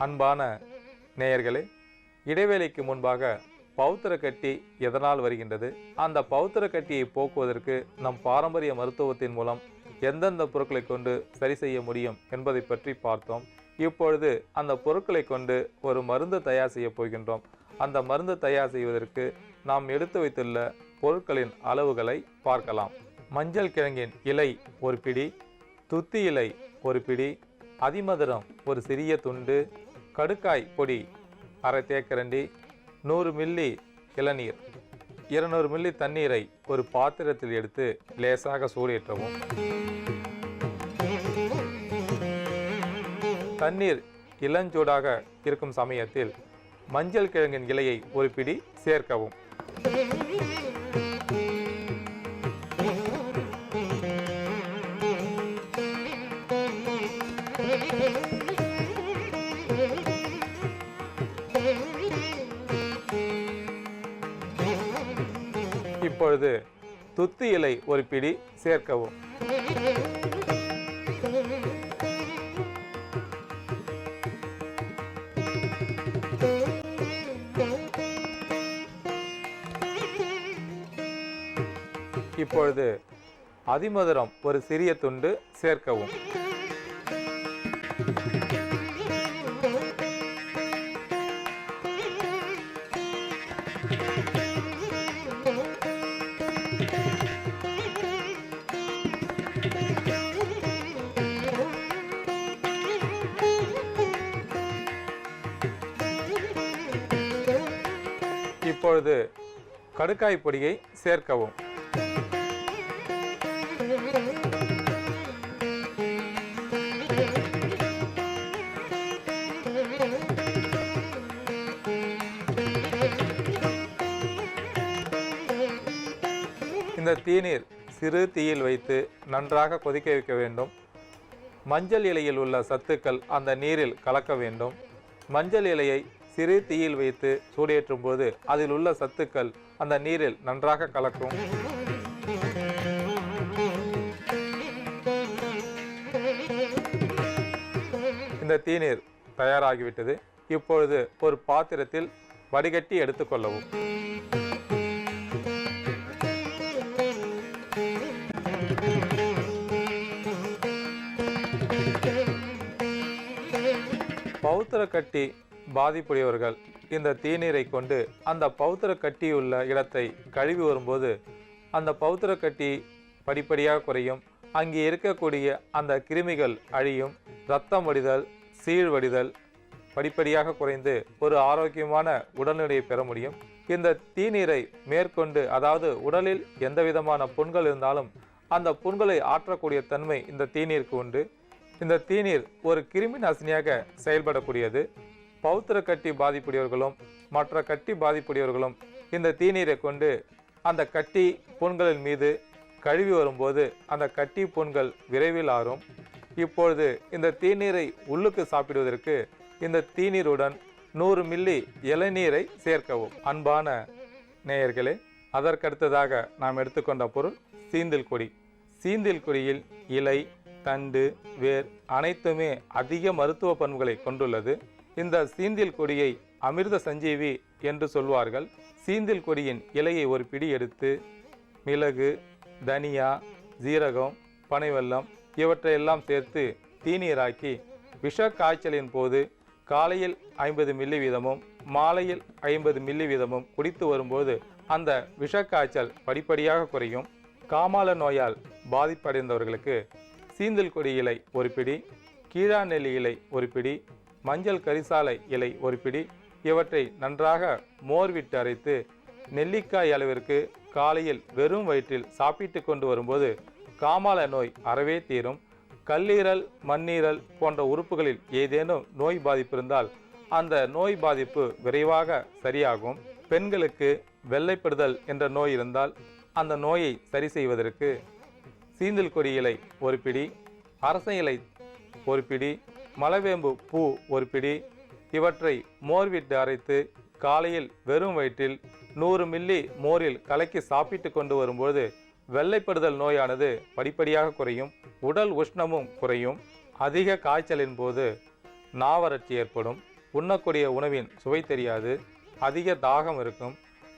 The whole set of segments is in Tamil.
அன்பான நேயர்களே, இடைவேளைக்கு முன்பாக பௌத்திர கட்டி எதனால் வருகின்றது, அந்த பௌத்திர கட்டியை போக்குவதற்கு நம் பாரம்பரிய மருத்துவத்தின் மூலம் எந்தெந்த பொருட்களை கொண்டு சரி செய்ய முடியும் என்பதை பற்றி பார்த்தோம். இப்பொழுது அந்த பொருட்களை கொண்டு ஒரு மருந்து தயார் செய்ய போகின்றோம். அந்த மருந்து தயார் செய்வதற்கு நாம் எடுத்து வைத்துள்ள பொருட்களின் அளவுகளை பார்க்கலாம். மஞ்சள் கிழங்கின் இலை ஒரு பிடி, துத்தி இலை ஒரு பிடி, அதிமதுரம் ஒரு சிறிய துண்டு, கடுக்காய் பொடி அரை தேக்கரண்டி, 100 மில்லி இளநீர், 200 மில்லி தண்ணீரை ஒரு பாத்திரத்தில் எடுத்து லேசாக சூடேற்றவும். தண்ணீர் இளஞ்சூடாக இருக்கும் சமயத்தில் மஞ்சள் கிழங்கின் இலையை ஒரு பிடி சேர்க்கவும். இப்பொழுது துத்தி இலை ஒரு பிடி சேர்க்கவும். இப்பொழுது அதிமதுரம் ஒரு சிறிய துண்டு சேர்க்கவும். இப்பொழுது கடுக்காய் பொடியை சேர்க்கவும். இந்த தீநீர் சிறு தீயில் வைத்து நன்றாக கொதிக்க வைக்க வேண்டும். மஞ்சள் இலையில் உள்ள சத்துக்கள் அந்த நீரில் கலக்க வேண்டும். மஞ்சள் இலையை சிறு தீயில் வைத்து சூடேற்றும் போது அதில் உள்ள சத்துக்கள் அந்த நீரில் நன்றாக கலக்கும். இந்த தீநீர் தயாராகிவிட்டது. இப்பொழுது ஒரு பாத்திரத்தில் வடிகட்டி எடுத்துக்கொள்ளவும். பௌத்திர கட்டி பாதிப்புடையவர்கள் இந்த தீநீரை கொண்டு அந்த பௌத்திர கட்டியுள்ள இடத்தை கழுவி வரும்போது அந்த பௌத்திர கட்டி படிப்படியாக குறையும். அங்கே இருக்கக்கூடிய அந்த கிருமிகள் அழியும். இரத்தம் வடிதல், சீழ் வடிதல் படிப்படியாக குறைந்து ஒரு ஆரோக்கியமான உடல்நிலையை பெற முடியும். இந்த தீநீரை மேற்கொண்டு, அதாவது உடலில் எந்த விதமான புண்கள் இருந்தாலும் அந்த புண்களை ஆற்றக்கூடிய தன்மை இந்த தீநீருக்கு உண்டு. இந்த தீநீர் ஒரு கிருமி நாசினியாக செயல்படக்கூடியது. பௌத்திர கட்டி பாதிப்புடையவர்களும் மற்ற கட்டி பாதிப்புடையவர்களும் இந்த தீநீரை கொண்டு அந்த கட்டி புண்களின் மீது கழுவி வரும்போது அந்த கட்டி புண்கள் விரைவில் ஆறும். இப்பொழுது இந்த தீநீரை உள்ளுக்கு சாப்பிடுவதற்கு இந்த தீநீருடன் 100 மில்லி இளநீரை சேர்க்கவும். அன்பான நேயர்களே, அதற்கடுத்ததாக நாம் எடுத்துக்கொண்ட பொருள் சீந்தில் கொடி. சீந்தில் கொடியில் இலை, தண்டு, வேர் அனைத்துமே அதிக மருத்துவ பண்புகளை கொண்டுள்ளது. இந்த சீந்தில் கொடியை அமிர்த சஞ்சீவி என்று சொல்வார்கள். சீந்தில் கொடியின் இலையை ஒரு பிடி எடுத்து மிளகு, தனியா, ஜீரகம், பனைவெல்லம் இவற்றையெல்லாம் சேர்த்து தீநீராக்கி விஷ காய்ச்சலின் போது காலையில் 50 மில்லி வீதமும் மாலையில் 50 மில்லி வீதமும் குடித்து வரும்போது அந்த விஷக்காய்ச்சல் படிப்படியாக குறையும். காமால நோயால் பாதிப்படைந்தவர்களுக்கு சீந்தில் கொடி இலை ஒரு பிடி, கீழாநெல்லி இலை ஒரு பிடி, மஞ்சள் கரிசாலை இலை ஒரு பிடி இவற்றை நன்றாக மோர் விட்டு அரைத்து நெல்லிக்காய் அளவிற்கு காலையில் வெறும் வயிற்றில் சாப்பிட்டு கொண்டு வரும்போது காமால நோய் அறவே தீரும். கல்லீரல், மண்ணீரல் போன்ற உறுப்புகளில் ஏதேனும் நோய் பாதிப்பு இருந்தால் அந்த நோய் பாதிப்பு விரைவாக சரியாகும். பெண்களுக்கு வெள்ளைப்படுதல் என்ற நோய் இருந்தால் அந்த நோயை சரி செய்வதற்கு சீந்தில் கொடி இலை ஒரு பிடி, அரச இலை ஒரு பிடி, மலவேம்பு பூ ஒரு பிடி இவற்றை மோர் விட்டு அரைத்து காலையில் வெறும் வயிற்றில் 100 மில்லி மோரில் கலக்கி சாப்பிட்டு கொண்டு வரும்போது வெள்ளைப்படுதல் நோயானது படிப்படியாக குறையும். உடல் உஷ்ணமும் குறையும். அதிக காய்ச்சலின் போது நாவறட்சி ஏற்படும், உண்ணக்கூடிய உணவின் சுவை தெரியாது, அதிக தாகம் இருக்கும்.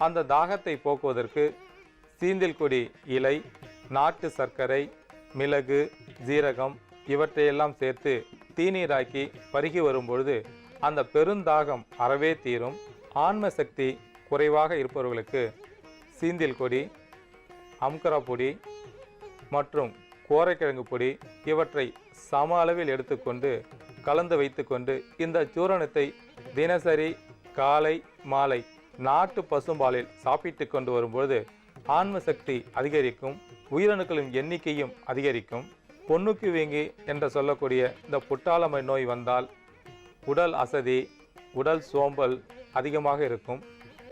அந்த தாகத்தை போக்குவதற்கு சீந்தில் கொடி இலை, நாட்டு சர்க்கரை, மிளகு, ஜீரகம் இவற்றையெல்லாம் சேர்த்து தீநீராக்கி பருகி வரும்பொழுது அந்த பெருந்தாகம் அறவே தீரும். ஆன்ம சக்தி குறைவாக இருப்பவர்களுக்கு சீந்தில் கொடி, அம்கரா பொடி மற்றும் கோரைக்கிழங்கு பொடி இவற்றை சம அளவில் எடுத்துக்கொண்டு கலந்து வைத்துக்கொண்டு இந்த சூரணத்தை தினசரி காலை மாலை நாட்டு பசும்பாலில் சாப்பிட்டு கொண்டு வரும்பொழுது ஆன்ம சக்தி அதிகரிக்கும், உயிரணுக்களின் எண்ணிக்கையும் அதிகரிக்கும். பொண்ணுக்கு வீங்கி என்று சொல்லக்கூடிய இந்த புட்டாளமை நோய் வந்தால் உடல் அசதி, உடல் சோம்பல் அதிகமாக இருக்கும்,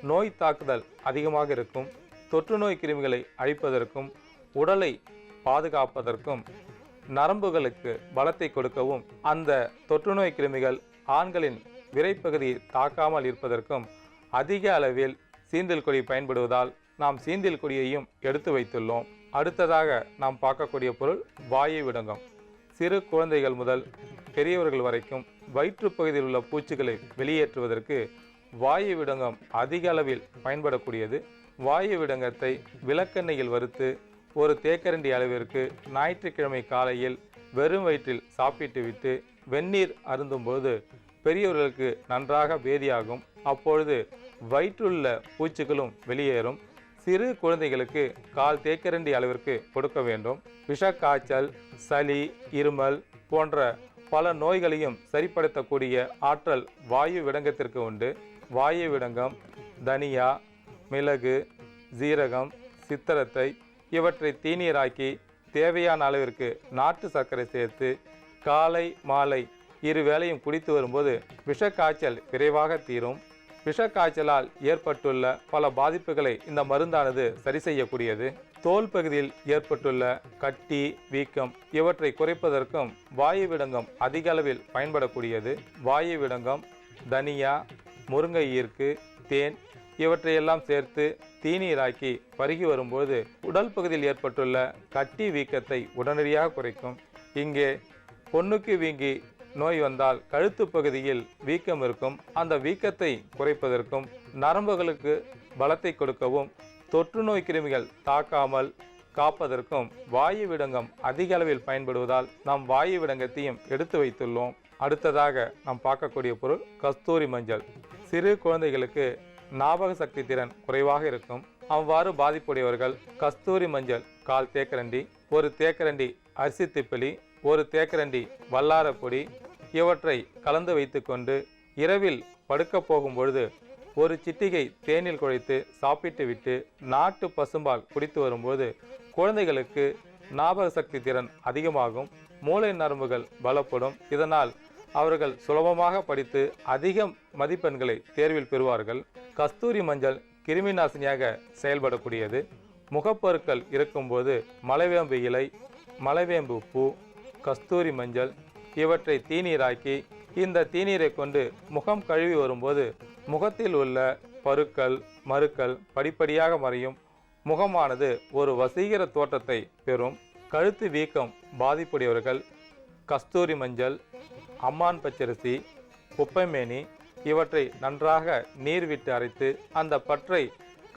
நோய் தாக்குதல் அதிகமாக இருக்கும். தொற்று நோய் கிருமிகளை அழிப்பதற்கும் உடலை பாதுகாப்பதற்கும் நரம்புகளுக்கு பலத்தை கொடுக்கவும் அந்த தொற்று நோய் கிருமிகள் ஆண்களின் விரைப்பகுதியை தாக்காமல் இருப்பதற்கும் அதிக அளவில் சீந்தில் கொடி பயன்படுவதால் நாம் சீந்தில் கொடியையும் எடுத்து வைத்துள்ளோம். அடுத்ததாக நாம் பார்க்கக்கூடிய பொருள் வாயு விடங்கம். சிறு குழந்தைகள் முதல் பெரியவர்கள் வரைக்கும் வயிற்றுப்பகுதியில் உள்ள பூச்சிகளை வெளியேற்றுவதற்கு வாயு விடங்கம் அதிக அளவில் பயன்படக்கூடியது. வாயு விடங்கத்தை விளக்கெண்ணெயில் வறுத்து ஒரு தேக்கரண்டி அளவிற்கு ஞாயிற்றுக்கிழமை காலையில் வெறும் வயிற்றில் சாப்பிட்டு விட்டு வெந்நீர் அருந்தும்போது பெரியவர்களுக்கு நன்றாக பேதியாகும். அப்பொழுது வயிற்றுள்ள பூச்சிகளும் வெளியேறும். சிறு குழந்தைகளுக்கு 1/4 தேக்கரண்டி அளவிற்கு கொடுக்க வேண்டும். விஷக்காய்ச்சல், சளி, இருமல் போன்ற பல நோய்களையும் சரிப்படுத்தக்கூடிய ஆற்றல் வாயு விடங்கத்திற்கு உண்டு. வாயு விடங்கம் தனியா, மிளகு, ஜீரகம், சித்திரத்தை இவற்றை தீநீராக்கி தேவையான அளவிற்கு நாட்டு சர்க்கரை சேர்த்து காலை மாலை 2 வேளையும் குடித்து வரும்போது விஷக்காய்ச்சல் விரைவாக தீரும். விஷக்காய்ச்சலால் ஏற்பட்டுள்ள பல பாதிப்புகளை இந்த மருந்தானது சரி செய்யக்கூடியது. தோல் பகுதியில் ஏற்பட்டுள்ள கட்டி, வீக்கம் இவற்றை குறைப்பதற்கும் வாயு விடங்கம் அதிக அளவில் பயன்படக்கூடியது. வாயு விடங்கம் தனியா, முருங்கை ஈர்க்கு, தேன் இவற்றையெல்லாம் சேர்த்து தீநீராக்கி பருகி வரும்போது உடல் பகுதியில் ஏற்பட்டுள்ள கட்டி வீக்கத்தை உடனடியாக குறைக்கும். இங்கே பொண்ணுக்கு வீங்கி நோய் வந்தால் கழுத்து பகுதியில் வீக்கம் இருக்கும். அந்த வீக்கத்தை குறைப்பதற்கும் நரம்புகளுக்கு பலத்தை கொடுக்கவும் தொற்று நோய் கிருமிகள் தாக்காமல் காப்பதற்கும் வாயு விடங்கம் அதிக அளவில் பயன்படுவதால் நாம் வாயு விடங்கத்தையும் எடுத்து வைத்துள்ளோம். அடுத்ததாக நாம் பார்க்கக்கூடிய பொருள் கஸ்தூரி மஞ்சள். சிறு குழந்தைகளுக்கு ஞாபக சக்தி திறன் குறைவாக இருக்கும். அவ்வாறு பாதிப்புடையவர்கள் கஸ்தூரி மஞ்சள் 1/4 தேக்கரண்டி, 1 தேக்கரண்டி அரிசி திப்பிலி, 1 தேக்கரண்டி வல்லார பொடி இவற்றை கலந்து வைத்துக்கொண்டு இரவில் படுக்க போகும் பொழுது 1 சிட்டிகை தேனில் குழைத்து சாப்பிட்டு விட்டு நாட்டு பசும்பால் குடித்து வரும்போது குழந்தைகளுக்கு ஞாபக சக்தி திறன் அதிகமாகும், மூளை நரம்புகள் பலப்படும். இதனால் அவர்கள் சுலபமாக படித்து அதிக மதிப்பெண்களை தேர்வில் பெறுவார்கள். கஸ்தூரி மஞ்சள் கிருமி நாசினியாக செயல்படக்கூடியது. முகப்பருக்கள் இருக்கும்போது மலைவேம்பு இலை, மலைவேம்பு பூ, கஸ்தூரி மஞ்சள் இவற்றை தீநீராக்கி இந்த தீநீரை கொண்டு முகம் கழுவி வரும்போது முகத்தில் உள்ள பருக்கள், மருக்கள் படிப்படியாக மறையும். முகமானது ஒரு வசீகர தோற்றத்தை பெறும். கழுத்து வீக்கம் பாதிப்புடையவர்கள் கஸ்தூரி மஞ்சள், அம்மான் பச்சரிசி, குப்பைமேனி இவற்றை நன்றாக நீர் விட்டு அரைத்து அந்த பற்றை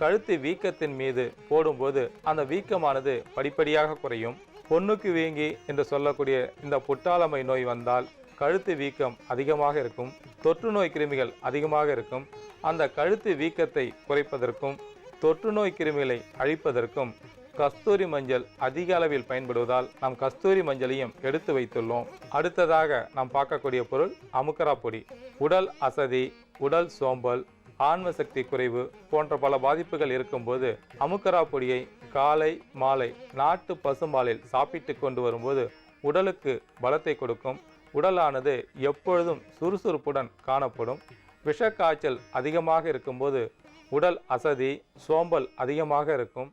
கழுத்து வீக்கத்தின் மீது போடும்போது அந்த வீக்கமானது படிப்படியாக குறையும். பொண்ணுக்கு வீங்கி என்று சொல்லக்கூடிய இந்த புட்டாளமை நோய் வந்தால் கழுத்து வீக்கம் அதிகமாக இருக்கும், தொற்று நோய் கிருமிகள் அதிகமாக இருக்கும். அந்த கழுத்து வீக்கத்தை குறைப்பதற்கும் தொற்று நோய் கிருமிகளை அழிப்பதற்கும் கஸ்தூரி மஞ்சள் அதிக அளவில் பயன்படுவதால் நாம் கஸ்தூரி மஞ்சளையும் எடுத்து வைத்துள்ளோம். அடுத்ததாக நாம் பார்க்கக்கூடிய பொருள் அமுக்கரா பொடி. உடல் அசதி, உடல் சோம்பல், ஆன்ம சக்தி குறைவு போன்ற பல பாதிப்புகள் இருக்கும்போது அமுக்கரா பொடியை காலை மாலை நாட்டு பசும்பாலில் சாப்பிட்டு கொண்டு வரும்போது உடலுக்கு பலத்தை கொடுக்கும். உடலானது எப்பொழுதும் சுறுசுறுப்புடன் காணப்படும். விஷக்காய்ச்சல் அதிகமாக இருக்கும்போது உடல் அசதி, சோம்பல் அதிகமாக இருக்கும்.